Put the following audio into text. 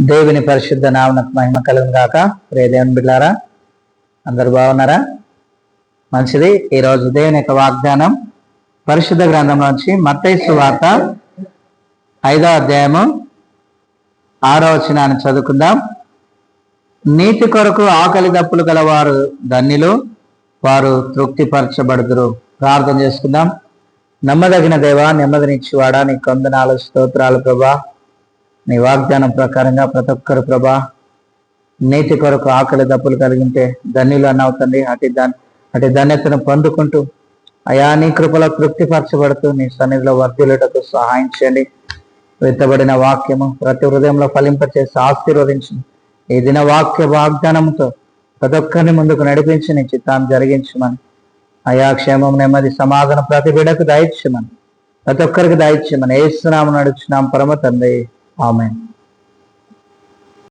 దేవుని పరిశుద్ధ నామమునకు మహిమ కలుగును గాక. ప్రియ దేవుని బిడ్డలారా, అందరు బాగున్నారా? మంచిది. ఈరోజు దేవుని యొక్క వాగ్దానం పరిశుద్ధ గ్రంథంలోంచి మత్తయి సువార్త 5వ అధ్యాయము 6వ వచనాన్ని చదువుకుందాం. నీతి కొరకు ఆకలి దప్పులు గలవారు ధన్యులు, వారు తృప్తిపరచబడుదురు. ప్రార్థన చేసుకుందాం. నమ్మదగిన దేవా, నెమ్మదినిచ్చివాడా, నీ కొందనాలు స్తోత్రాలు ప్రభా. నీ వాగ్దానం ప్రకారంగా ప్రతి ఒక్కరు ప్రభా నీతి కొరకు ఆకలి దప్పులు కలిగింటే ధన్యులు అన్నవుతండి. అటు ధన్యతను పొందుకుంటూ అయా నీ కృపలో తృప్తిపరచబడుతూ నీ సన్నిధిలో వర్ధిల్లుటకు సహాయం చేయండి. విత్తబడిన వాక్యము ప్రతి హృదయంలో ఫలింపచేసి ఆశీర్వదించు. ఈ దిన వాక్య వాగ్దానంతో ప్రతి ఒక్కరిని ముందుకు నడిపించి నీ చిత్తాన్ని జరిగించమని, అయా క్షేమం, నెమ్మది, సమాధానం ప్రతి బిడ్డకు దయచేయమని, ప్రతి ఒక్కరికి దయచేయమని యేసు నామమున నడుచున్నాం పరమ తండ్రి. ఆమేన్.